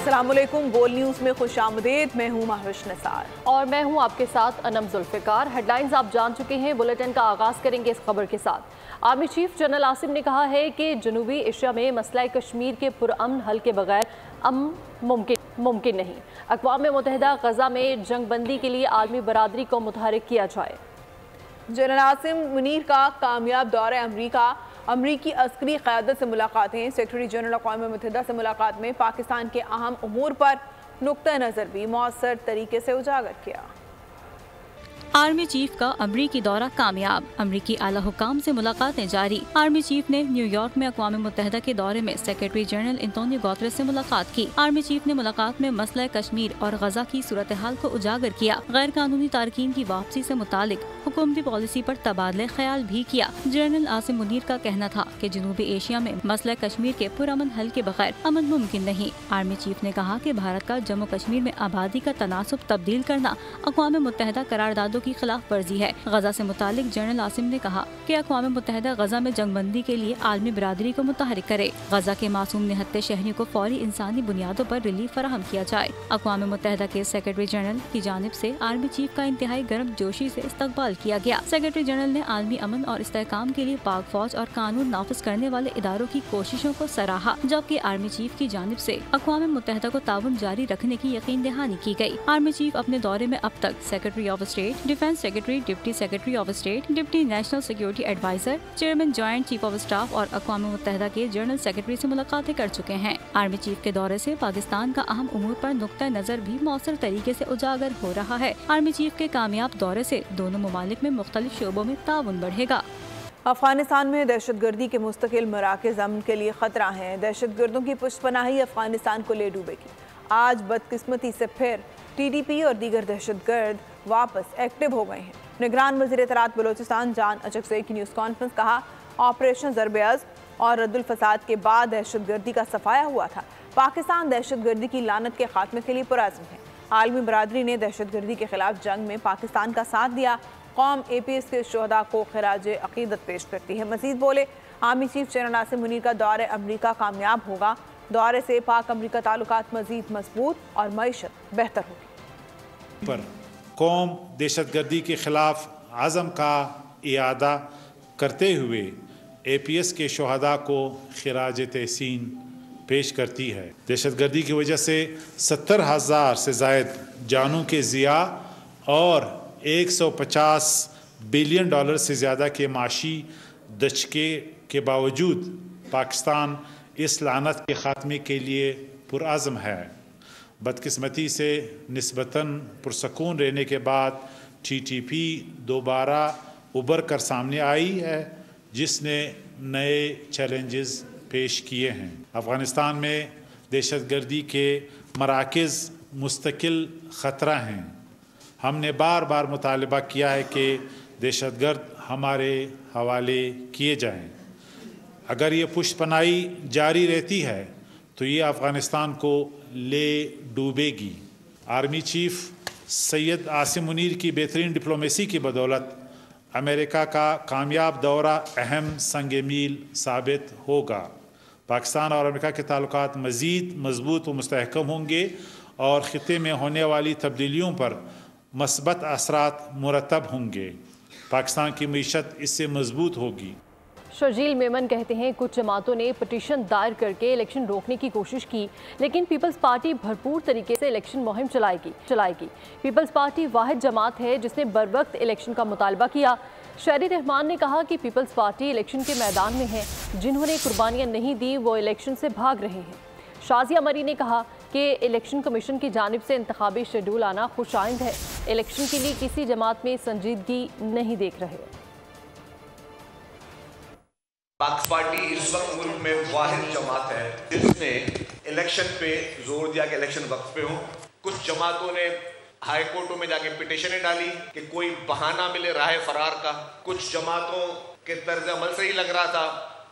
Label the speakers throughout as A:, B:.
A: अस्सलामुअलैकुम, गोल न्यूज़ में खुशामदीद। मैं हूँ महविश निसार
B: और मैं हूँ आपके साथ अनम जुल्फ़िकार। हेडलाइंस आप जान चुके हैं। बुलेटिन का आगाज़ करेंगे इस खबर के साथ। आर्मी चीफ जनरल आसिम ने कहा है कि जनूबी एशिया में मसला कश्मीर के पुरअमन हल के बगैर मुमकिन नहीं। अक़वाम मुत्तहिदा गज़ा में जंगबंदी के लिए आलमी बरादरी को मुतहरिक किया जाए।
A: जनरल आसिम मुनीर का कामयाब दौरा अमरीकी अस्करी क़यादत से मुलाकातें। सेक्रेटरी जनरल अक़वाम मुत्तहिदा से मुलाकात में पाकिस्तान के अहम उमूर पर नुक्ता नज़र भी मौसर तरीके से उजागर किया।
C: आर्मी चीफ का अमरीकी दौरा कामयाब, अमरीकी आला हुकाम से मुलाकातें जारी। आर्मी चीफ ने न्यूयॉर्क में अक़वाम मुत्तहिदा के दौरे में सेक्रेटरी जनरल एंटोनियो गुतेरेस से मुलाकात की। आर्मी चीफ ने मुलाकात में मसला कश्मीर और गजा की सूरत हाल को उजागर किया। गैर कानूनी तारकीन की वापसी से मुतालिक हुकूमती पॉलिसी पर तबादले ख्याल भी किया। जनरल आसिम मुनीर का कहना था कि जनूबी एशिया में मसला कश्मीर के पुरअमन हल के बगैर अमन मुमकिन नहीं। आर्मी चीफ ने कहा कि भारत का जम्मू कश्मीर में आबादी का तनासुब तब्दील करना अक़वाम मुत्तहिदा करारदादों की खिलाफ वर्जी है। गजा से मुतालिक जनरल आसिम ने कहा कि अक़वाम मुत्तहिदा गजा में जंगबंदी के लिए आलमी बरादरी को मुतहरिक करे। गजा के मासूम निहत्ते शहरियों को फौरी इंसानी बुनियादों पर रिलीफ फराहम किया जाए। अक़वाम मुत्तहिदा के सेक्रेटरी जनरल की जानिब से आर्मी चीफ का इंतहाई गर्म जोशी से इस्तकबाल किया गया। सेक्रेटरी जनरल ने आलमी अमन और इस्तेहकाम के लिए पाक फौज और कानून नाफिज करने वाले इदारों की कोशिशों को सराहा, जबकि आर्मी चीफ की जानिब से अक़वाम मुत्तहिदा को ताउन जारी रखने की यकीन दहानी की गई। आर्मी चीफ अपने दौरे में अब तक secretary of state, defence secretary, deputy secretary of state, deputy national security adviser, chairman joint chief of staff और अक़वाम मुत्तहिदा के जनरल सेक्रेटरी से मुलाकातें कर चुके हैं। आर्मी चीफ के दौरे से पाकिस्तान का अहम उमूर पर नुक्ता नजर भी मौसर तरीके से उजागर हो रहा है। आर्मी चीफ के कामयाब दौरे से दोनों ममालिक में मुख्तलिफ शोबों में ताउन बढ़ेगा।
A: अफगानिस्तान में दहशतगर्दी के मुस्तकिल मराकज़ अमन के लिए खतरा है। दहशतगर्दों की पुष्पनाही अफगानिस्तान को ले डूबेगी। आज बदकिस्मती से फिर TDP और दीगर दहशतगर्द वापस एक्टिव हो गए हैं। निगरान वज़ीर इत्तलात बलोचिस्तान जान अचकज़ई की न्यूज़ कॉन्फ्रेंस कहा, ऑपरेशन ज़रब-ए-अज़्म और रद्दुल फसाद के बाद दहशतगर्दी का सफाया हुआ था। पाकिस्तान दहशतगर्दी की लानत के खात्मे के लिए पुरअज़्म है। आलमी बरादरी ने दहशतगर्दी के खिलाफ जंग में पाकिस्तान का साथ दिया। कौम APS के शुहदा को खिराज अकीदत पेश करती है। मज़ीद बोले, army chief general Asim Munir का दौरे अमरीका कामयाब होगा। दौरे से पाक अमरीका ताल्लुकात मज़ीद मजबूत और मईशत बेहतर होगी।
D: पर कौम दहशतगर्दी के खिलाफ आज़म का इयादा करते हुए APS के शुहदा को खिराज तहसीन पेश करती है। दहशतगर्दी की वजह से 70,000 से ज़ायद जानों के ज़िया और $150 बिलियन से ज़्यादा के माशी दचके के बावजूद पाकिस्तान इस लानत के ख़ात्मे के लिए पुरअज़्म है। बदकिस्मती से निस्बतन पुरसकून रहने के बाद TTP दोबारा उभर कर सामने आई है, जिसने नए चैलेंजेस पेश किए हैं। अफ़गानिस्तान में दहशतगर्दी के मराकज़ मुस्तकिल ख़तरा हैं। हमने बार बार मुतालबा किया है कि दहशतगर्द हमारे हवाले किए जाएं। अगर ये पुष्पनाही जारी रहती है तो ये अफ़गानिस्तान को ले डूबेगी। आर्मी चीफ सैयद आसिम मुनीर की बेहतरीन डिप्लोमेसी की बदौलत अमेरिका का कामयाब दौरा अहम संग मील साबित होगा। पाकिस्तान और अमेरिका के ताल्लुकात मज़ीद मजबूत व मुस्तहकम होंगे और ख़ित्ते में होने वाली तब्दीलियों पर मस्बत असरात मुरतब होंगे। पाकिस्तान की मईशत इससे मजबूत होगी।
B: शर्जील मेमन कहते हैं, कुछ जमातों ने पटिशन दायर करके इलेक्शन रोकने की कोशिश की, लेकिन पीपल्स पार्टी भरपूर तरीके से इलेक्शन मुहिम चलाएगी। पीपल्स पार्टी वाहिद जमात है जिसने बरवक्त इलेक्शन का मुतालबा किया। शहरी रहमान ने कहा कि पीपल्स पार्टी इलेक्शन के मैदान में है, जिन्होंने कुर्बानियाँ नहीं दी वो इलेक्शन से भाग रहे हैं। शाजिया मरी ने कहा कि इलेक्शन कमीशन की जानिब से इंतखाबी शेड्यूल आना खुशाइंद है। इलेक्शन के लिए किसी जमात में संजीदगी नहीं देख रहे।
E: पीपल्स पार्टी इस वक्त मुल्क में वाहिद जमात है जिसने इलेक्शन पे जोर दिया कि इलेक्शन वक्त पे हो। कुछ जमातों ने हाई कोर्टों में जाके पिटिशनें डाली कि कोई बहाना मिले राह फरार का। कुछ जमातों के तर्ज अमल से ही लग रहा था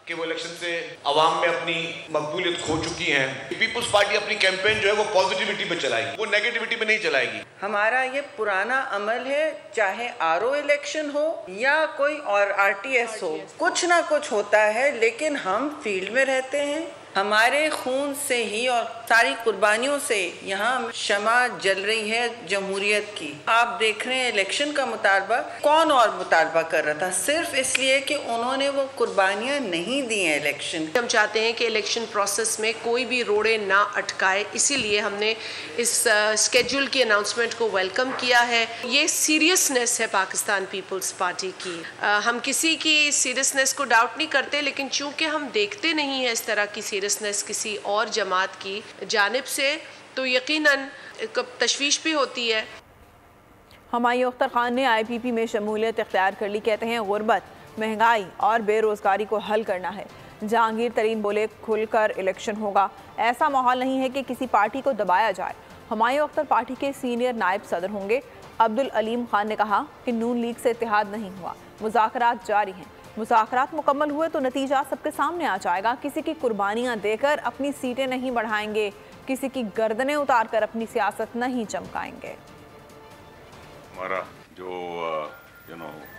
E: कि वो इलेक्शन से अवाम में अपनी मकबूलियत खो चुकी हैं। पीपल्स पार्टी अपनी कैंपेन जो है वो पॉजिटिविटी पे चलाएगी, वो नेगेटिविटी पे नहीं चलाएगी।
F: हमारा ये पुराना अमल है, चाहे RO इलेक्शन हो या कोई और RTS हो, कुछ ना कुछ होता है, लेकिन हम फील्ड में रहते हैं, हमारे खून से ही और सारी कुर्बानियों से यहाँ शमा जल रही है जमहूरियत की। आप देख रहे हैं इलेक्शन का मुतालबा कौन और मुतालबा कर रहा था, सिर्फ इसलिए कि उन्होंने वो कुर्बानियाँ नहीं दी हैं इलेक्शन।
G: हम चाहते हैं कि इलेक्शन प्रोसेस में कोई भी रोड़े ना अटकाए, इसीलिए हमने इस स्केड्यूल की अनाउंसमेंट को वेलकम किया है। ये सीरियसनेस है पाकिस्तान पीपल्स पार्टी की। हम किसी की सीरियसनेस को डाउट नहीं करते, लेकिन चूंकि हम देखते नहीं हैं इस तरह की सीरियसनेस किसी और जमात की जानिब से, तो यकीनन तशवीश भी होती है।
A: हुमायूं अख्तर खान ने IPP में शमूलियत इख्तियार कर ली। कहते हैं गुर्बत, महंगाई और बेरोज़गारी को हल करना है। जहांगीर तरीन बोले खुलकर इलेक्शन होगा, ऐसा माहौल नहीं है कि किसी पार्टी को दबाया जाए। हुमायूं अख्तर पार्टी के सीनियर नायब सदर होंगे। अब्दुल अलीम खान ने कहा कि नून लीग से इत्तेहाद नहीं हुआ, मुज़ाकरात जारी हैं। मुज़ाकरात मुकम्मल हुए तो नतीजा सबके सामने आ जाएगा। किसी की कुर्बानियाँ देकर अपनी सीटें नहीं बढ़ाएंगे, किसी की गर्दनें उतार कर अपनी सियासत नहीं चमकाएंगे।
H: हमारा जो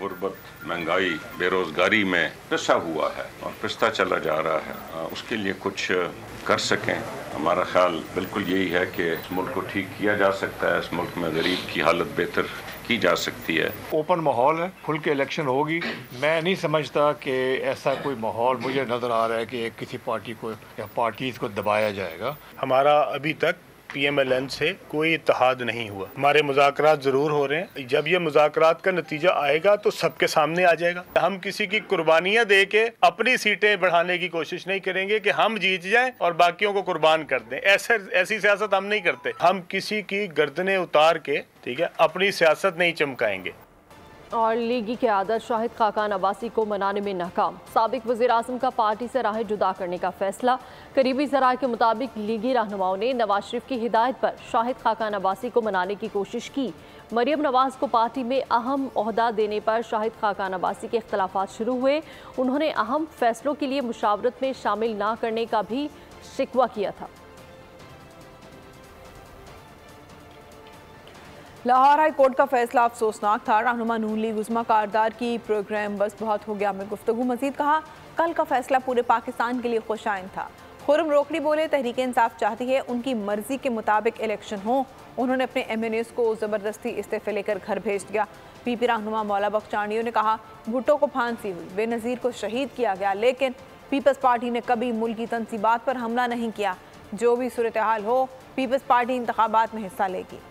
H: गुर्बत, महंगाई, बेरोज़गारी में पिसा हुआ है और पिसता चला जा रहा है, उसके लिए कुछ कर सकें। हमारा ख्याल बिल्कुल यही है कि इस मुल्क को ठीक किया जा सकता है, इस मुल्क में गरीब की हालत बेहतर की जा सकती है।
I: ओपन माहौल है, खुल के इलेक्शन होगी। मैं नहीं समझता कि ऐसा कोई माहौल मुझे नज़र आ रहा है कि किसी पार्टी को या पार्टीज़ को दबाया जाएगा।
J: हमारा अभी तक PMLN से कोई इत्तेहाद नहीं हुआ। हमारे मुज़ाकरात ज़रूर हो रहे हैं। जब ये मुज़ाकरात का नतीजा आएगा तो सबके सामने आ जाएगा। हम किसी की कुर्बानियाँ दे के अपनी सीटें बढ़ाने की कोशिश नहीं करेंगे कि हम जीत जाएं और बाकियों को कुर्बान कर दें। ऐसी सियासत हम नहीं करते। हम किसी की गर्दनें उतार के, ठीक है, अपनी सियासत नहीं चमकाएंगे।
B: और लीगी क़यादत शाहिद खाकान अब्बासी को मनाने में नाकाम। साबिक वज़ीर आज़म का पार्टी से राहें जुदा करने का फैसला। करीबी ज़राए के मुताबिक लीगी रहनुमाओं ने नवाज शरीफ की हिदायत पर शाहिद खाकान अब्बासी को मनाने की कोशिश की। मरियम नवाज को पार्टी में अहम ओहदा देने पर शाहिद खाकान अब्बासी के इख्तलाफात शुरू हुए। उन्होंने अहम फैसलों के लिए मुशावरत में शामिल ना करने का भी शिकवा किया था।
A: लाहौर हाई कोर्ट का फैसला अफसोसनाक था। रहनुमा नून लीग उस्मा कारदार की प्रोग्राम बस बहुत हो गया में गुफ्तगू। मजीद कहा कल का फैसला पूरे पाकिस्तान के लिए खुशाइन था। खुर्रम रोकड़ी बोले तहरीक इंसाफ चाहती है उनकी मर्जी के मुताबिक इलेक्शन हो। उन्होंने अपने MNAs को ज़बरदस्ती इस्तीफे लेकर घर भेज दिया। PP रहनुमा मौला बख्शानियों ने कहा भुट्टो को फांसी हुई, बेनज़ीर को शहीद किया गया, लेकिन पीपल्स पार्टी ने कभी मुल्क की तनसीबात पर हमला नहीं किया। जो भी सूरत हाल हो, पीपल्स पार्टी इंतखाबात में हिस्सा लेगी।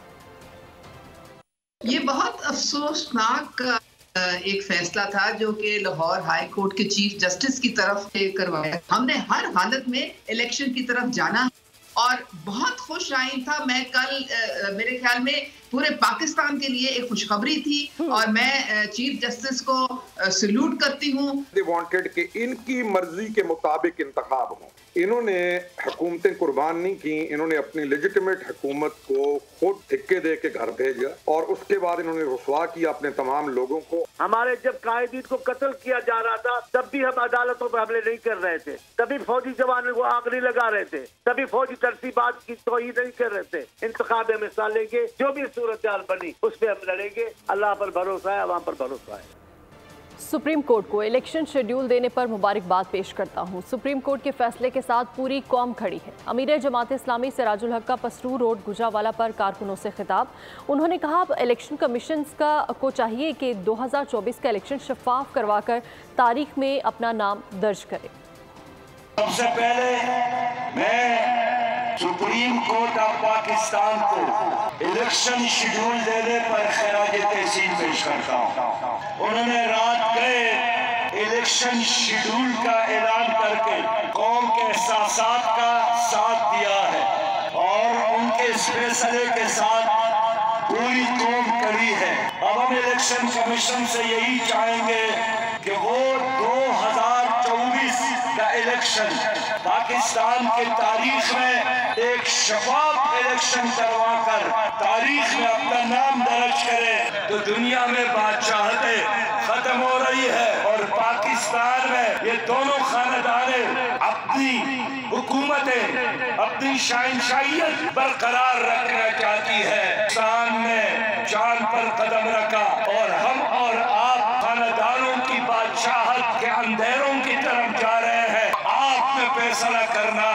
K: ये बहुत अफसोसनाक एक फैसला था जो कि लाहौर हाई कोर्ट के चीफ जस्टिस की तरफ से करवाया। हमने हर हालत में इलेक्शन की तरफ जाना और बहुत खुश आइन था। मैं कल मेरे ख्याल में पूरे पाकिस्तान के लिए एक खुशखबरी थी और मैं चीफ जस्टिस को सैल्यूट करती हूँ।
L: दे वांटेड कि इनकी मर्जी के मुताबिक इंतखाब हो। इन्होंने हुकूमतें कुर्बान नहीं की, इन्होंने अपनी लेजिटिमेट हुकूमत को खुद ठिक्के दे के घर भेजा और उसके बाद इन्होंने रुसवा किया अपने तमाम लोगों को।
M: हमारे जब कायदीन को कत्ल किया जा रहा था तब भी हम अदालतों पर हमले नहीं कर रहे थे, तभी फौजी जवानों को आग नहीं लगा रहे थे, तभी फौजी तरसीबात की तौहीन नहीं कर रहे थे। इंतखाब में हिस्सा लेंगे, जो भी सूरत हाल बनी उस पर हम लड़ेंगे। अल्लाह पर भरोसा है, अवाम पर भरोसा है।
B: सुप्रीम कोर्ट को इलेक्शन शेड्यूल देने पर मुबारकबाद पेश करता हूं। सुप्रीम कोर्ट के फैसले के साथ पूरी कौम खड़ी है। अमीर जमात इस्लामी सिराजुल हक का पसरू रोड गुजरावाला पर कारकुनों से खिताब। उन्होंने कहा अब इलेक्शन कमीशन को चाहिए कि 2024 का इलेक्शन शफाफ करवाकर तारीख में अपना नाम दर्ज करे।
N: सबसे पहले मैं सुप्रीम कोर्ट ऑफ पाकिस्तान को इलेक्शन शेड्यूल देने पर खराज तहसीन पेश करता हूँ। उन्होंने रात गए इलेक्शन शेड्यूल का ऐलान करके कौम के एहसासात का साथ दिया है और उनके इस फैसले के साथ पूरी कौम खड़ी है। अब हम इलेक्शन कमीशन से यही चाहेंगे कि वो 2024 का इलेक्शन पाकिस्तान के तारीख में एक शफाफ इलेक्शन करवाकर तारीख में अपना नाम दर्ज करे तो दुनिया में बादशाहतें खत्म हो रही है और पाकिस्तान में ये दोनों खानदानें अपनी हुकूमतें, अपनी शहंशाहियत बरकरार रखना चाहती है। पाकिस्तान ने चांद पर कदम रखा और हम और आप खानदानों की बादशाहत के अंधेरों की तरफ जा रहे हैं। आपने फैसला करना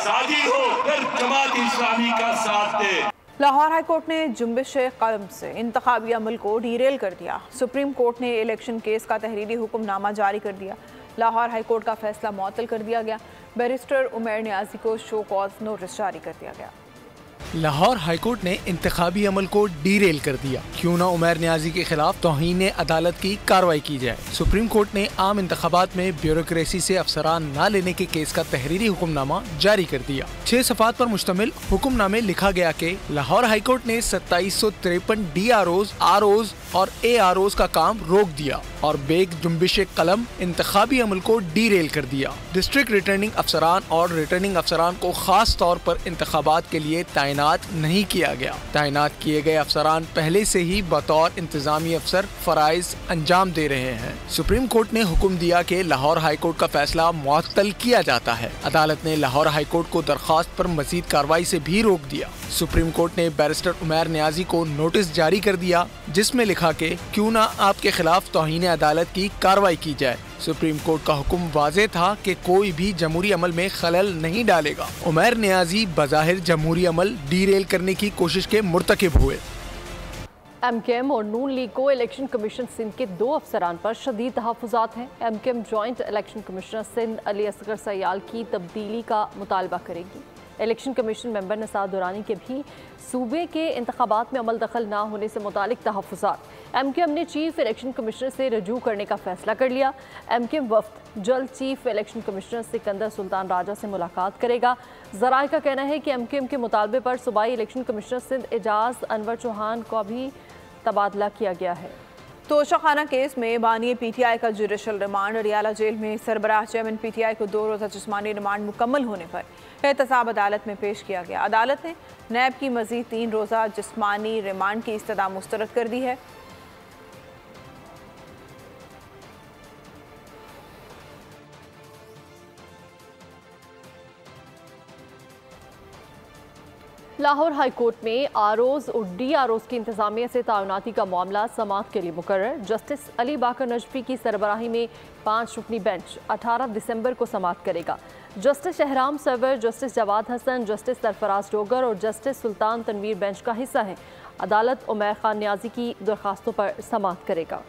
N: आजादी हो अगर जमात इस्लामी का साथ दे।
A: लाहौर हाईकोर्ट ने जुम्बिश कलम से इंतखाबी अमल को डीरेल कर दिया। सुप्रीम कोर्ट ने इलेक्शन केस का तहरीरी हुक्मनामा जारी कर दिया। लाहौर हाईकोर्ट का फैसला मुअत्तल कर दिया गया। बैरिस्टर उमर नियाजी को शो कॉज नोटिस जारी कर दिया गया।
O: लाहौर हाईकोर्ट ने इंतखाबी अमल को डीरेल कर दिया। क्यों ना उमर नियाजी के खिलाफ तौहीन अदालत की कार्रवाई की जाए। सुप्रीम कोर्ट ने आम इंतखाबात में ब्यूरोक्रेसी से अफसरान न लेने के केस का तहरीरी हुक्मनामा जारी कर दिया। 6 सफ़ात पर मुश्तमिल हुक्मनामे लिखा गया कि लाहौर हाईकोर्ट ने 2753 DROs, ROs और AROs का काम रोक दिया और बेग जुम्बिश कलम इंतखाबी अमल को डीरेल कर दिया। डिस्ट्रिक्ट रिटर्निंग अफसरान और रिटर्निंग अफसरान को खास तौर पर इंतखाबात के लिए तैनात नहीं किया गया। तैनात किए गए अफसरान पहले से ही बतौर इंतजामी अफसर फराइज अंजाम दे रहे हैं। सुप्रीम कोर्ट ने हुक्म दिया कि लाहौर हाईकोर्ट का फैसला मुअत्तल किया जाता है। अदालत ने लाहौर हाईकोर्ट को दरख्वास्त पर मजीद कार्रवाई से भी रोक दिया। सुप्रीम कोर्ट ने बैरिस्टर उमर नियाजी को नोटिस जारी कर दिया जिसमें लिखा कि क्यों ना आपके खिलाफ तौहीन अदालत की कार्रवाई की जाए। सुप्रीम कोर्ट का हुक्म वाज़ेह था कि कोई भी जमहूरी अमल में खलल नहीं डालेगा। उमर नियाजी बज़ाहिर जमहूरी अमल डीरेल करने की कोशिश के मुर्तकिब हुए।
B: MKM और नून लीग को इलेक्शन कमीशन सिंध के 2 अफसरान पर शदीद तहफ़्फ़ुज़ात हैं। MKM joint election commissioner Sindh Ali Asghar Sayal की तब्दीली का मुतालबा करेगी। Election commission member Nisar Durrani के भी सूबे के इंतखाबात में अमल दखल ना होने से मुतालिक तहफ़्फ़ुज़ात। MKM ने चीफ इलेक्शन कमिश्नर से रजू करने का फैसला कर लिया। MKM वफ्द जल्द chief election commissioner Sikandar Sultan Raja से मुलाकात करेगा। ज़राए का कहना है कि MKM के मुतालबे पर सूबाई इलेक्शन कमिश्नर सिंध एजाज अनवर चौहान को भी तबादला किया गया है।
A: तोशाखाना केस में बानी PTI का जुडिशल रिमांड। अडियाला जेल में सरबराह चेयरमैन PTI को 2 रोज़ा जिस्मानी रिमांड मुकम्मल होने पर एहतसाब अदालत में पेश किया गया। अदालत ने नैब की मज़ीद 3 रोज़ा जिस्मानी रिमांड की इस्तदा मुस्तरद कर दी है।
B: लाहौर हाई कोर्ट में ROs और DROs की इंतजामिया से तैनाती का मामला समाअत के लिए मुकर्रर। जस्टिस अली बाकर नजफी की सरबराही में 5 रुकनी बेंच 18 दिसंबर को समाअत करेगा। Justice Shahram Sarwar, justice Jawad Hasan, justice Sarfraz Dogar और जस्टिस सुल्तान तनवीर बेंच का हिस्सा है। अदालत उमर खान नियाजी की दरखास्तों पर समाअत करेगा।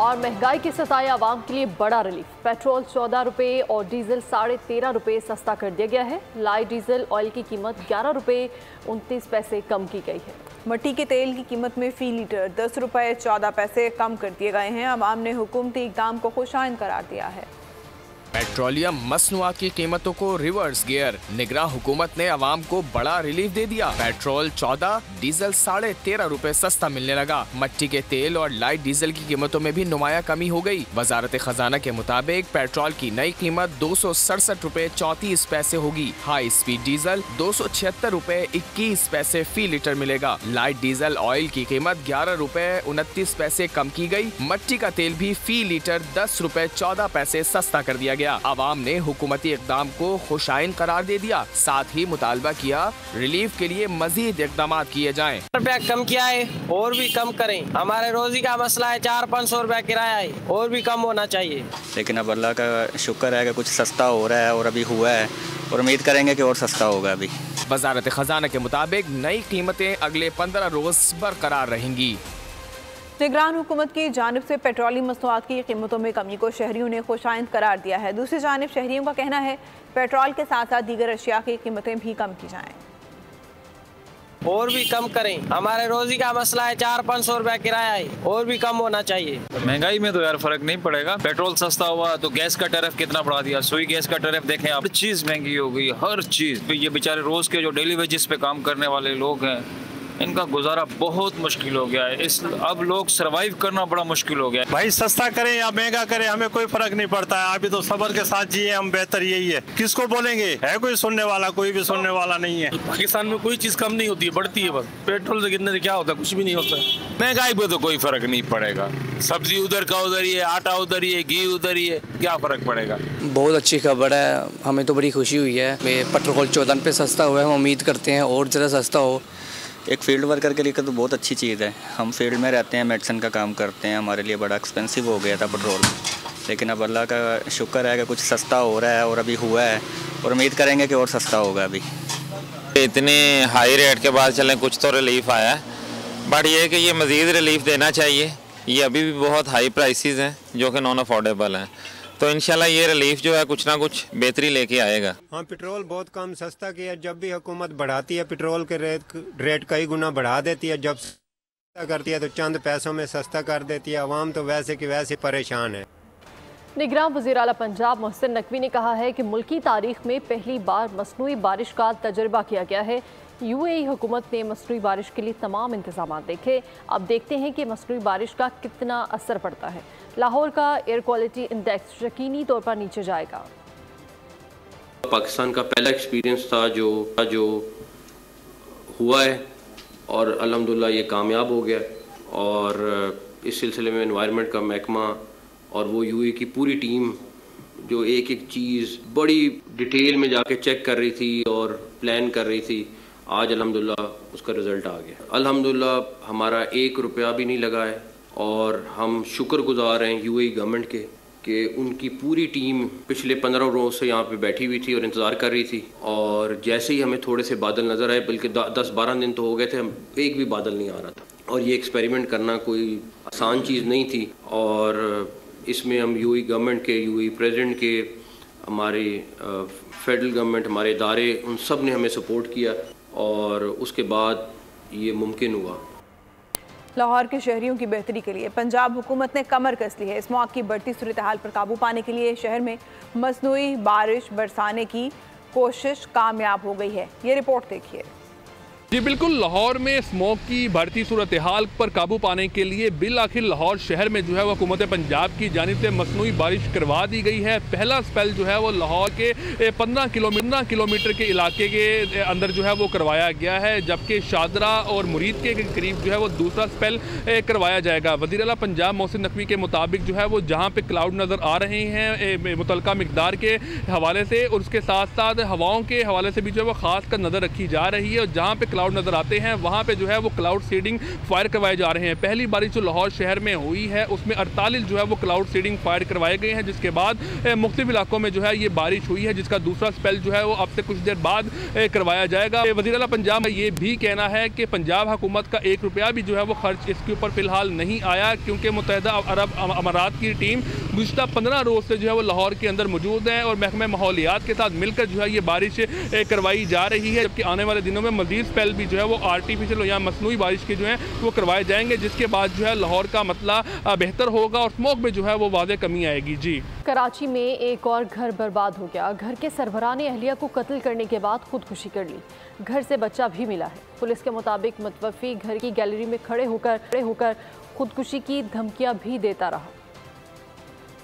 B: और महंगाई के सताए आवाम के लिए बड़ा रिलीफ। पेट्रोल 14 रुपये और डीजल 13.5 रुपये सस्ता कर दिया गया है। लाइट डीजल ऑयल की कीमत 11 रुपये 29 पैसे कम की गई है।
A: मट्टी के तेल की कीमत में फ़ी लीटर 10 रुपये 14 पैसे कम कर दिए गए हैं। अवाम ने हुकूमती इक़दाम को खुशाइन करार दिया है।
P: पेट्रोलियम मसनूआत की कीमतों को रिवर्स गियर। निगरान हुकूमत ने अवाम को बड़ा रिलीफ दे दिया। पेट्रोल 14, डीजल 13.5 रुपए सस्ता मिलने लगा। मट्टी के तेल और लाइट डीजल की कीमतों में भी नुमाया कमी हो गई। वजारत खजाना के मुताबिक पेट्रोल की नई कीमत 267 रुपए 34 पैसे होगी। हाई स्पीड डीजल 276 रुपए 21 पैसे फी लीटर मिलेगा। लाइट डीजल ऑयल की कीमत 11 रुपए 29 पैसे कम की गई। मट्टी का तेल भी फी लीटर 10 रुपए 14 पैसे सस्ता कर दिया गया। अवाम ने हुकूमती इक़दाम को खुशाइन करार दे दिया। साथ ही मुतालबा किया रिलीफ के लिए मजीद इक़दाम किए जाएं।
Q: रुपया कम किया है और भी कम करें। हमारे रोजी का मसला है, 400-500 रुपया किराया है, और भी कम होना चाहिए।
R: लेकिन अब अल्लाह का शुक्र है कि कुछ सस्ता हो रहा है और अभी हुआ है और उम्मीद करेंगे कि और सस्ता होगा। अभी
P: वजारत खजाना के मुताबिक नई कीमतें अगले 15 रोज बरकरार रहेंगी।
A: निगरान हुकूमत की जानिब से पेट्रोलियम मसनूआत की कीमतों में कमी को शहरियों ने खुशाइंद करार दिया है। दूसरी जानिब शहरियों का कहना है पेट्रोल के साथ साथ दीगर अशिया की कीमतें भी कम की जाएं
Q: और भी कम करें। हमारे रोजी का मसला है, 400-500 रुपया किराया है, और भी कम होना चाहिए।
S: महंगाई में तो यार फर्क नहीं पड़ेगा। पेट्रोल सस्ता हुआ तो गैस का टैरिफ कितना बढ़ा दिया। सुई गैस का टैरिफ देखें, हर चीज महंगी हो गई, हर चीज। ये बेचारे रोज के जो डेली वेजेस पे काम करने वाले लोग हैं, इनका गुजारा बहुत मुश्किल हो गया है। अब लोग सरवाइव करना बड़ा मुश्किल हो गया है।
J: भाई सस्ता करें या महंगा करें हमें कोई फर्क नहीं पड़ता है। अभी तो सब्र के साथ जिए हम, बेहतर यही है। किसको बोलेंगे, है कोई सुनने वाला? कोई भी सुनने वाला नहीं है।
S: पाकिस्तान में कोई चीज कम नहीं होती है, बढ़ती है बस। पेट्रोल से गिरने से क्या होता है? कुछ भी नहीं होता। महंगाई पे तो कोई फर्क नहीं पड़ेगा। सब्जी उधर का उधर ही है, आटा उधर ही है, घी उधर ही है, क्या फर्क पड़ेगा?
T: बहुत अच्छी खबर है, हमें तो बड़ी खुशी हुई है। पेट्रोल 14 रुपये सस्ता हुआ है। हम उम्मीद करते हैं और ज़्यादा सस्ता हो।
R: एक फील्ड वर्कर के लिए तो बहुत अच्छी चीज़ है। हम फील्ड में रहते हैं, मेडिसिन का काम करते हैं, हमारे लिए बड़ा एक्सपेंसिव हो गया था पेट्रोल। लेकिन अब अल्लाह का शुक्र है कि कुछ सस्ता हो रहा है और अभी हुआ है और उम्मीद करेंगे कि और सस्ता होगा। अभी
U: इतने हाई रेट के बाद चलें कुछ तो रिलीफ आया है, बट ये है कि ये मज़ीद रिलीफ देना चाहिए। ये अभी भी बहुत हाई प्राइसेस हैं जो कि नॉन अफोर्डेबल हैं, तो इंशाल्लाह ये रिलीफ जो है कुछ ना कुछ बेहतरी लेके आएगा।
V: हाँ, पेट्रोल बहुत कम सस्ता किया। जब भी हुकूमत बढ़ाती है पेट्रोल के रेट कई गुना बढ़ा देती है, जब सस्ता करती है तो चंद पैसों में सस्ता कर देती है। अवाम तो वैसे की वैसे परेशान है।
B: निगरान वज़ीर आला पंजाब मोहसिन नकवी ने कहा है कि मुल्की तारीख में पहली बार मसनूई बारिश का तजर्बा किया गया है। UAE हुकूमत ने मसनूई बारिश के लिए तमाम इंतजाम देखे। अब देखते हैं कि मसनूई बारिश का कितना असर पड़ता है। लाहौर का एयर क्वालिटी इंडेक्स यकीनी तौर पर नीचे जाएगा।
W: पाकिस्तान का पहला एक्सपीरियंस था जो हुआ है और अल्हम्दुलिल्लाह ये कामयाब हो गया। और इस सिलसिले में एनवायरनमेंट का महकमा और वो UAE की पूरी टीम जो एक एक चीज़ बड़ी डिटेल में जाके चेक कर रही थी और प्लान कर रही थी, आज अल्हम्दुलिल्लाह उसका रिज़ल्ट आ गया। अल्हम्दुलिल्लाह हमारा 1 रुपया भी नहीं लगा है और हम शुक्रगुजार हैं UAE गवर्नमेंट के कि उनकी पूरी टीम पिछले 15 रोज़ से यहाँ पे बैठी हुई थी और इंतज़ार कर रही थी। और जैसे ही हमें थोड़े से बादल नज़र आए, बल्कि 10-12 दिन तो हो गए थे, एक भी बादल नहीं आ रहा था। और ये एक्सपेरिमेंट करना कोई आसान चीज़ नहीं थी और इसमें हम UAE गवर्नमेंट के, UAE प्रेसिडेंट के, हमारी फेडरल गवर्नमेंट, हमारे इदारे, उन सब ने हमें सपोर्ट किया और उसके बाद ये मुमकिन हुआ।
A: लाहौर के शहरियों की बेहतरी के लिए पंजाब हुकूमत ने कमर कस ली है। इस मौके की बढ़ती सूरत हाल पर काबू पाने के लिए शहर में मसनूई बारिश बरसाने की कोशिश कामयाब हो गई है। ये रिपोर्ट देखिए।
X: जी बिल्कुल, लाहौर में स्मोक की बढ़ती सूरत हाल पर काबू पाने के लिए बिल आखिर लाहौर शहर में जो है वो हुकूमत पंजाब की जानिब से मसनूई बारिश करवा दी गई है। पहला स्पेल जो है वो लाहौर के 15 किलोमीटर के इलाके के अंदर जो है वो करवाया गया है, जबकि शादरा और मुरीद के करीब जो है वो दूसरा स्पेल करवाया जाएगा। वज़ीर आला पंजाब मोहसिन नकवी के मुताबिक जो है वो जहाँ पे क्लाउड नज़र आ रहे हैं मुतलका मिकदार के हवाले से, और उसके साथ साथ हवाओं के हवाले से भी जो है वो ख़ास कर नज़र रखी जा रही है। और जहाँ पे क्लाउड नजर आते हैं वहां पे जो है वो क्लाउड सीडिंग फायर करवाए जा रहे हैं। पहली बारिश जो लाहौर शहर में हुई है उसमें 48 जो है वो क्लाउड सीडिंग फायर करवाए गए हैं, जिसके बाद मुख्तलिफ इलाकों में जो है ये बारिश हुई है, जिसका दूसरा स्पेल जो है वो अब से कुछ देर बाद करवाया जाएगा। वज़ीर आला पंजाब का ये भी कहना है कि पंजाब हुकूमत का 1 रुपया भी जो है वो खर्च इसके ऊपर फिलहाल नहीं आया, क्योंकि मुत्तहिदा अरब अमारात की टीम गुज़िश्ता 15 रोज से जो है वो लाहौर के अंदर मौजूद है और महकमा माहौलियात के साथ मिलकर जो है ये बारिश करवाई जा रही है। जबकि आने वाले दिनों में मजीद स्पेल भी जो है वो आर्टिफिशियल या मसनूई बारिश के जो है वो करवाए जाएंगे, जिसके बाद जो है लाहौर का मतला बेहतर होगा और स्मोक में जो है वो वाज़ेह कमी आएगी। जी,
B: कराची में एक और घर बर्बाद हो गया। घर के सरबराह ने अहलिया को कत्ल करने के बाद खुदकुशी कर ली। घर से बच्चा भी मिला है। पुलिस के मुताबिक मुतवफ़ी घर की गैलरी में खड़े होकर खुदकुशी की धमकियां भी देता रहा।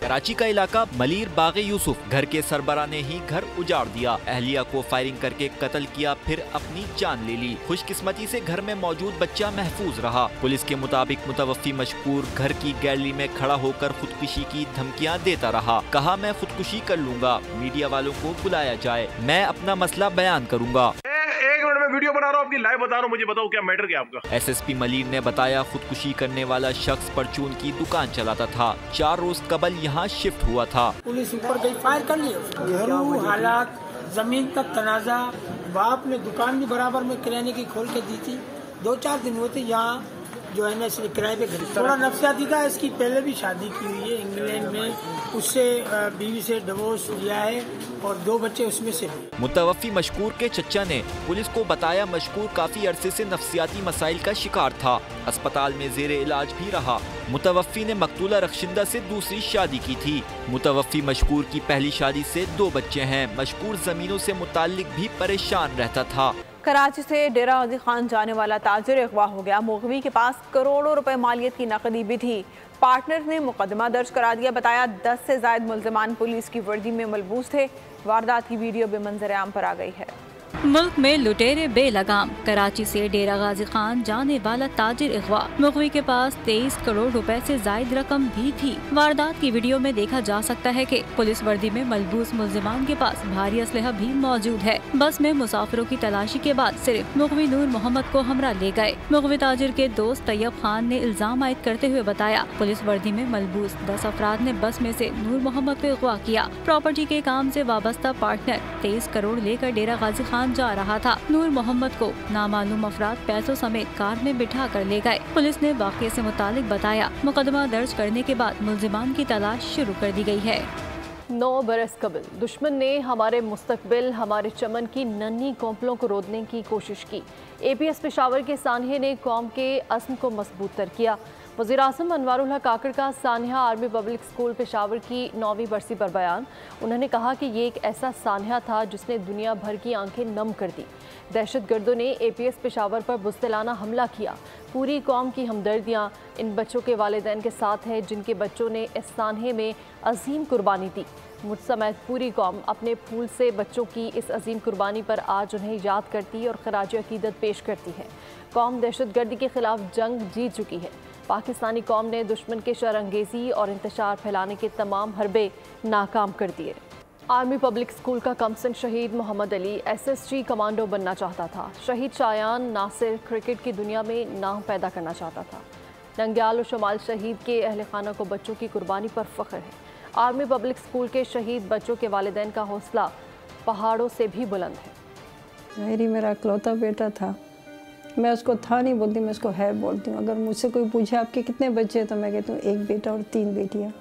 Y: कराची का इलाका मलीर बागे यूसुफ, घर के सरबराह ने ही घर उजाड़ दिया, अहलिया को फायरिंग करके कत्ल किया, फिर अपनी जान ले ली। खुशकिस्मती से घर में मौजूद बच्चा महफूज रहा। पुलिस के मुताबिक मुतवफ़ी मशकूर घर की गैलरी में खड़ा होकर खुदकुशी की धमकियां देता रहा। कहा, मैं खुदकुशी कर लूंगा, मीडिया वालों को बुलाया जाए, मैं अपना मसला बयान करूंगा।
J: एक मिनट में वीडियो बना रहा हूँ, आपकी लाइव बता रहा हूँ, मुझे बताओ क्या मैटर क्या आपका।
Y: SSP मलीर ने बताया, खुदकुशी करने वाला शख्स परचून की दुकान चलाता था, 4 रोज कबल यहाँ शिफ्ट हुआ था। पुलिस ऊपर गई, फायर कर लिया।
Z: हालात, जमीन का तनाजा, बाप ने दुकान भी बराबर में किराने की खोल के दी थी। 2-4 दिन हुए थे यहाँ जो है ना इसने किराए पे घर, थोड़ा नफसियाती था। इसकी पहले भी शादी की हुई है इंग्लैंड में, उससे बीवी से डिवोर्स लिया है और 2 बच्चे उसमें से।
Y: मुतवफ़ी मशकूर के चचा ने पुलिस को बताया, मशकूर काफी अरसे से नफसियाती मसाइल का शिकार था, अस्पताल में जेरे इलाज भी रहा। मुतवफ़ी ने मकतूला रखशिंदा से दूसरी शादी की थी। मुतवफ़ी मशकूर की पहली शादी से 2 बच्चे हैं। मशकूर जमीनों से मुताल्लिक भी परेशान रहता था।
A: कराची से डेरा गाजी खान जाने वाला ताजिर अगवा हो गया। मुग़वी के पास करोड़ों रुपए मालियत की नकदी भी थी। पार्टनर ने मुकदमा दर्ज करा दिया। बताया 10 से ज़ायद मुल्ज़िमान पुलिस की वर्दी में मलबूस थे। वारदात की वीडियो भी मंजर आम पर आ गई है।
C: मुल्क में लुटेरे बेलगाम। कराची से डेरा गाजी खान जाने वाला ताजिर अगवा। मुखवी के पास 23 करोड़ रुपए से जायद रकम भी थी। वारदात की वीडियो में देखा जा सकता है कि पुलिस वर्दी में मलबूस मुल्जिमान के पास भारी असलहा भी मौजूद है। बस में मुसाफिरों की तलाशी के बाद सिर्फ मुखवी नूर मोहम्मद को हमरा ले गए। मुखवी ताजिर के दोस्त तैयब खान ने इल्जाम आयद करते हुए बताया, पुलिस वर्दी में मलबूस 10 अफराद ने बस में से नूर मोहम्मद को अगवा किया। प्रॉपर्टी के काम से वाबस्ता पार्टनर 23 करोड़ लेकर डेरा गाजी खान जा रहा था। नूर मोहम्मद को नामालूम अफराद पैसों समेत कार में बिठा कर ले गए। पुलिस ने वाक़े से मुतालिक बताया, मुकदमा दर्ज करने के बाद मुल्जिमान की तलाश शुरू कर दी गई है।
B: 9 बरस कबल दुश्मन ने हमारे मुस्तकबिल, हमारे चमन की नन्ही कौंपलों को रोदने की कोशिश की। APS पेशावर के सानहे ने कौम के अज़्म को मजबूत तर किया। वज़ीर आज़म अनवारुल हक काकड़ का सानहा आर्मी पब्लिक स्कूल पेशावर की 9वीं बरसी पर बयान। उन्होंने कहा कि ये एक ऐसा सानहा था जिसने दुनिया भर की आंखें नम कर दी। दहशतगर्दों ने APS पेशावर पर बुज़दिलाना हमला किया। पूरी कौम की हमदर्दियाँ इन बच्चों के वालिदैन के साथ है जिनके बच्चों ने इस सानहे में अजीम कुर्बानी दी। मुझ समेत पूरी कौम अपने फूल से बच्चों की इस अजीम कुर्बानी पर आज उन्हें याद करती और खराज अकीदत पेश करती है। कौम दहशतगर्दी के खिलाफ जंग जीत चुकी है। पाकिस्तानी कौम ने दुश्मन के शरअंगेज़ी और इंतशार फैलाने के तमाम हरबे नाकाम कर दिए। आर्मी पब्लिक स्कूल का कमसन शहीद मोहम्मद अली SSG कमांडो बनना चाहता था। शहीद शायान नासिर क्रिकेट की दुनिया में नाम पैदा करना चाहता था। नंग्याल और शमाल शहीद के अहल खाना को बच्चों की कुर्बानी पर फ़ख्र है। आर्मी पब्लिक स्कूल के शहीद बच्चों के वालिदैन का हौसला पहाड़ों से भी बुलंद है।
D: मेरी मेरा इकलौता बेटा था। मैं उसको था नहीं बोलती, मैं उसको है बोलती हूँ। अगर मुझसे कोई पूछे आपके कितने बच्चे तो मैं कहती हूँ 1 बेटा और 3 बेटियाँ,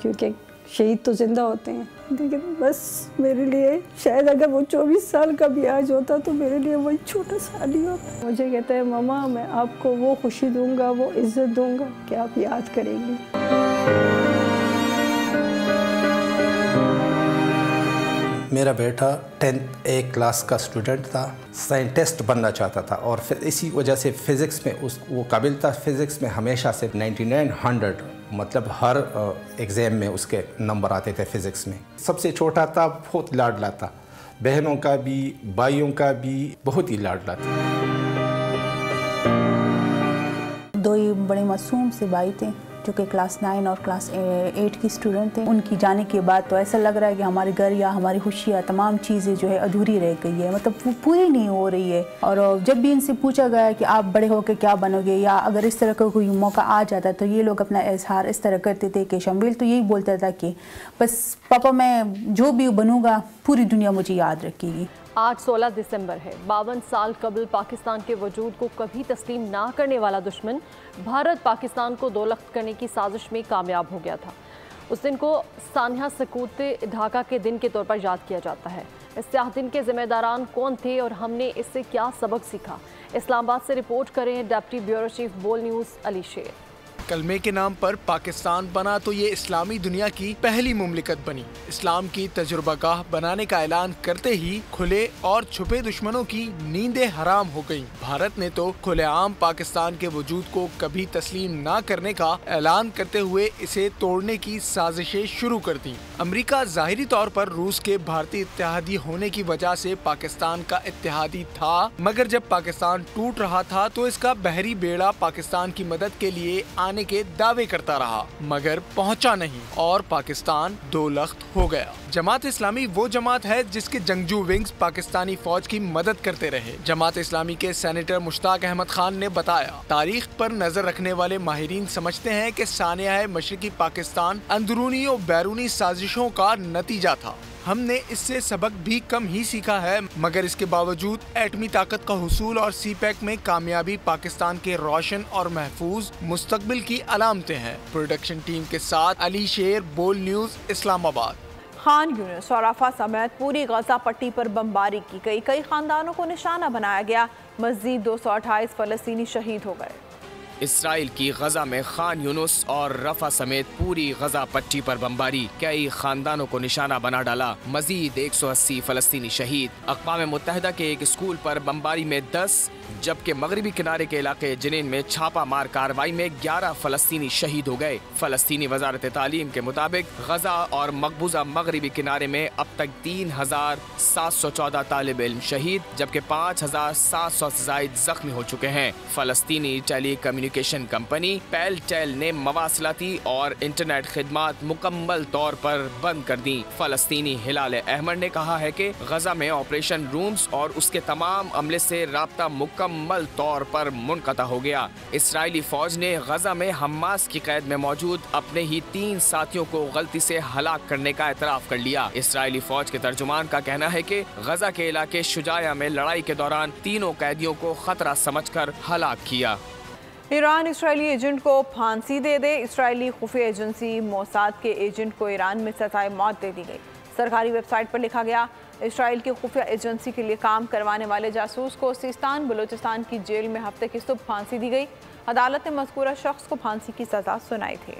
D: क्योंकि शहीद तो जिंदा होते हैं। लेकिन बस मेरे लिए शायद अगर वो 24 साल का भी आज होता तो मेरे लिए वही छोटा सा नहीं होता। मुझे कहता है मामा मैं आपको वो खुशी दूंगा, वो इज्जत दूंगा कि आप याद करेंगी।
E: मेरा बेटा 10th A क्लास का स्टूडेंट था, साइंटिस्ट बनना चाहता था और फिर इसी वजह से फ़िज़िक्स में वो काबिल था। फ़िज़िक्स में हमेशा से 9900 मतलब हर एग्ज़ाम में उसके नंबर आते थे फ़िज़िक्स में। सबसे छोटा था, बहुत लाडला था, बहनों का भी भाइयों का भी बहुत ही लाडला था।
F: 2 बड़े मासूम से भाई थे जो कि क्लास 9 और क्लास 8 की स्टूडेंट थे। उनकी जाने के बाद तो ऐसा लग रहा है कि हमारे घर या हमारी खुशियाँ तमाम चीज़ें जो है अधूरी रह गई है, मतलब वो पूरी नहीं हो रही है। और जब भी इनसे पूछा गया कि आप बड़े होकर क्या बनोगे या अगर इस तरह का कोई मौका आ जाता तो ये लोग अपना इजहार इस तरह करते थे कि शम्बिल तो यही बोलता था कि बस पापा मैं जो भी बनूँगा पूरी दुनिया मुझे याद रखेगी।
B: आज 16 दिसंबर है। 52 साल कबल पाकिस्तान के वजूद को कभी तस्लीम ना करने वाला दुश्मन भारत पाकिस्तान को दोलख्त करने की साजिश में कामयाब हो गया था। उस दिन को सानहा सकूत ढाका के दिन के तौर पर याद किया जाता है। इस स्याह दिन के जिम्मेदारान कौन थे और हमने इससे क्या सबक सीखा? इस्लामाबाद से रिपोर्ट करें डिप्टी ब्यूरो चीफ बोल न्यूज़ अली शेर।
O: कलमे के नाम पर पाकिस्तान बना तो ये इस्लामी दुनिया की पहली मुमलिकत बनी। इस्लाम की तजुर्बागाह बनाने का ऐलान करते ही खुले और छुपे दुश्मनों की नींदें हराम हो गईं। भारत ने तो खुलेआम पाकिस्तान के वजूद को कभी तस्लीम ना करने का ऐलान करते हुए इसे तोड़ने की साजिशें शुरू कर दी। अमेरिका जाहिरी तौर पर रूस के भारतीय इत्तेहादी होने की वजह से पाकिस्तान का इत्तेहादी था, मगर जब पाकिस्तान टूट रहा था तो इसका बहरी बेड़ा पाकिस्तान की मदद के लिए आने के दावे करता रहा, मगर पहुंचा नहीं और पाकिस्तान दोलख्त हो गया। जमात इस्लामी वो जमात है जिसके जंगजू विंग्स पाकिस्तानी फौज की मदद करते रहे। जमात इस्लामी के सेनेटर मुश्ताक अहमद खान ने बताया, तारीख पर नजर रखने वाले माहिरीन समझते हैं कि सानिया मशरिकी पाकिस्तान अंदरूनी और बैरूनी साजिशों का नतीजा था। हमने इससे सबक भी कम ही सीखा है, मगर इसके बावजूद एटमी ताकत का हुसूल और CPEC में कामयाबी पाकिस्तान के रोशन और महफूज मुस्तकबिल की अलामतें हैं। प्रोडक्शन टीम के साथ अली शेर, बोल न्यूज़, इस्लामाबाद।
A: खान यूनिस और रफा समेत पूरी गजा पट्टी पर बमबारी की गई। कई खानदानों को निशाना बनाया गया। मज़ीद 228 फ़लस्तीनी शहीद हो गए।
P: इसराइल की गजा में खान यूनुस और रफा समेत पूरी गजा पट्टी पर बमबारी, कई खानदानों को निशाना बना डाला। मजीद 180 फलस्तीनी शहीद। अक़वाम मुत्तहिदा के एक स्कूल पर बमबारी में 10, जबकि मगरबी किनारे के इलाके जिनीन में छापा मार कार्रवाई में 11 फलस्तीनी शहीद हो गए। फलस्तीनी वजारत तालीम के मुताबिक गजा और मकबूजा मगरबी किनारे में अब तक 3,714 तालिब इल्म शहीद, जबकि 5,700 से ज़ायद जख्मी हो चुके हैं। फलस्तीनी टेली कम्युनिकेशन कंपनी पेलटेल ने मवासलाती और इंटरनेट खिदमात मुकम्मल तौर पर बंद कर दी। फलस्तीनी हिलाल अहमद ने कहा है कि गजा में ऑपरेशन रूम्स और उसके तमाम अमले से राब्ता मुकम्मल तौर पर मुनक़ता हो गया। इसराइली फौज ने गजा में हमास की कैद में मौजूद अपने ही 3 साथियों को गलती से हलाक करने का एतराफ़ कर लिया। इसराइली फौज के तर्जुमान का कहना है कि गजा के इलाके शुजाया में लड़ाई के दौरान तीनों कैदियों को खतरा समझकर हलाक किया।
A: ईरान इसराइली एजेंट को फांसी दे दे। इसराइली खुफिया एजेंसी मोसाद के एजेंट को ईरान में सजाए मौत दे दी गई। सरकारी वेबसाइट पर लिखा गया, इसराइल की खुफिया एजेंसी के लिए काम करवाने वाले जासूस को सिस्तान बलूचिस्तान की जेल में हफ्ते की सुबह फांसी दी गई। अदालत ने मज़कूरा शख्स को फांसी की सजा सुनाई थी।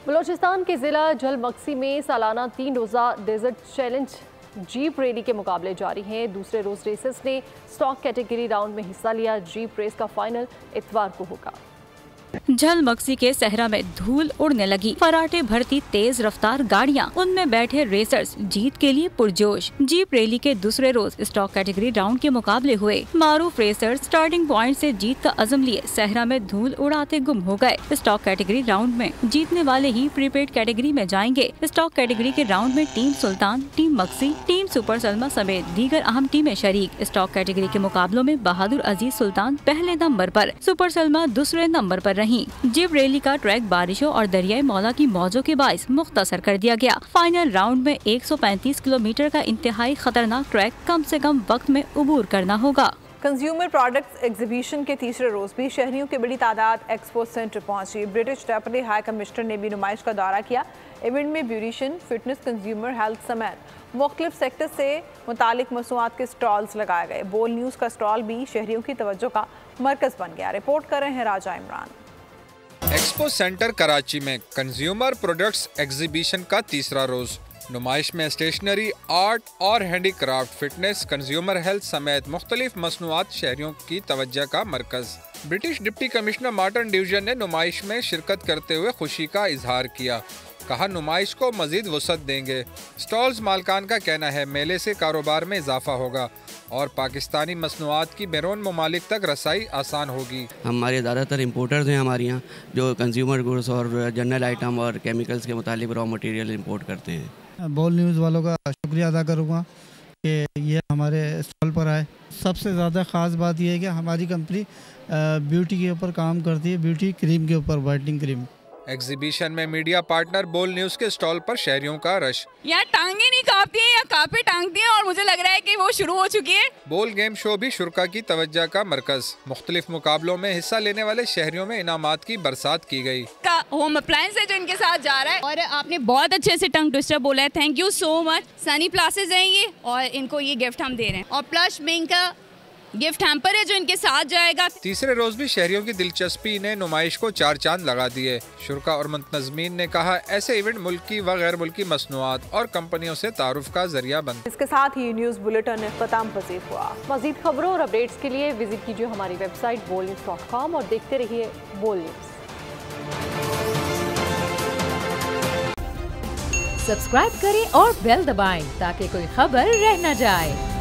B: बलूचिस्तान के ज़िला जलमक्सी में सालाना 3 रोज़ा डेजर्ट चैलेंज जीप रैली के मुकाबले जारी हैं। दूसरे रोज रेसर्स ने स्टॉक कैटेगरी राउंड में हिस्सा लिया। जीप रेस का फाइनल इतवार को होगा।
C: झलमक्सी के सहरा में धूल उड़ने लगी। फराटे भरती तेज रफ्तार गाड़ियां, उनमें बैठे रेसर्स जीत के लिए पुरजोश। जीप रैली के दूसरे रोज स्टॉक कैटेगरी राउंड के मुकाबले हुए। मारूफ रेसर्स स्टार्टिंग पॉइंट से जीत का अज़म लिए सहरा में धूल उड़ाते गुम हो गए। स्टॉक कैटेगरी राउंड में जीतने वाले ही प्रीपेड कैटेगरी में जाएंगे। स्टॉक कैटेगरी के राउंड में टीम सुल्तान, टीम मक्सी, टीम सुपर सलमा समेत दीगर अहम टीमें शरीक। स्टॉक कैटेगरी के मुकाबलों में बहादुर अजीज सुल्तान पहले नंबर पर, सुपर सलमा दूसरे नंबर पर रही। जीप रैली का ट्रैक बारिशों और दरियाई मौला की मौजों के बाइस मुख्तसर कर दिया गया। फाइनल राउंड में 135 किलोमीटर का इंतहाई खतरनाक ट्रैक कम से कम वक्त में उबूर करना होगा।
A: कंज्यूमर प्रोडक्ट्स एग्जीबिशन के तीसरे रोज भी शहरियों की बड़ी तादाद एक्सपो सेंटर पहुंची। ब्रिटिश डेप्यूटी हाई कमिश्नर ने भी नुमाइश का दौरा किया। इवेंट में ब्यूटिशियन, फिटनेस, कंज्यूमर हेल्थ समेत मुख्तलिफ सेक्टर से मुतालिक मसनूआत के स्टॉल्स लगाए गए। बोल न्यूज़ का स्टॉल भी शहरियों की तवज्जो का मरकज बन गया। रिपोर्ट कर रहे हैं राजा इमरान।
G: एक्सपो सेंटर कराची में कंज्यूमर प्रोडक्ट्स एग्जीबिशन का तीसरा रोज। नुमाइश में स्टेशनरी, आर्ट और हैंडीक्राफ्ट, फिटनेस, कंज्यूमर हेल्थ समेत मुख्तलिफ मसनूआत शहरियों की तवज्जो का मरकज। ब्रिटिश डिप्टी कमिश्नर मार्टन डिवीजन ने नुमाइश में शिरकत करते हुए खुशी का इजहार किया। कहा, नुमाइश को मजीद वसअत देंगे। स्टॉल्स मालकान का कहना है मेले से कारोबार में इजाफा होगा और पाकिस्तानी मसनूआत की बैरून ममालिक तक रसाई आसान होगी।
H: हमारे ज़्यादातर इम्पोर्टर्स हैं हमारे यहाँ, जो कंज्यूमर गुड्स और जनरल आइटम और केमिकल्स के मुतालिक रॉ मटेरियल इंपोर्ट करते हैं।
I: बोल न्यूज़ वालों का शुक्रिया अदा करूँगा कि ये हमारे स्टॉल पर आए। सबसे ज़्यादा ख़ास बात यह है कि हमारी कंपनी ब्यूटी के ऊपर काम करती है, ब्यूटी क्रीम के ऊपर, वाइटनिंग क्रीम।
G: एग्जीबिशन में मीडिया पार्टनर बोल न्यूज़ के स्टॉल पर शहरियों का रश।
K: यार टांगे नहीं कांपती हैं या कांपे टांगती हैं और मुझे लग रहा है कि वो शुरू हो चुकी है।
G: बोल गेम शो भी शुरा की तवज्जो का मरकज। मुख्तलिफ मुकाबलों में हिस्सा लेने वाले शहरियों में इनामात की बरसात की गई।
K: का होम अप्लायंस है जो इनके साथ जा रहा है और आपने बहुत अच्छे से टंग ट्विस्टर बोला है। Thank you so much. Sunny places हैं ये और इनको ये गिफ्ट हम दे रहे हैं और प्लस बैंक का गिफ्ट हैम्पर है जो इनके साथ जाएगा।
G: तीसरे रोज भी शहरियों की दिलचस्पी ने नुमाइश को 4 चांद लगा दिए। शुरा और मुंतज़मीन ने कहा, ऐसे इवेंट मुल्की व गैर मुल्की मसनूआत और कंपनियों से तारुफ का जरिया बन।
A: इसके साथ ही न्यूज़ बुलेटिन इख्तिताम पजीर हुआ।
B: मज़ीद खबरों और अपडेट्स के लिए विजिट कीजिए हमारी वेबसाइट bolnews.com और देखते रहिए बोल न्यूज़।
L: सब्सक्राइब करें और बेल दबाएं ताकि कोई खबर रह न जाए।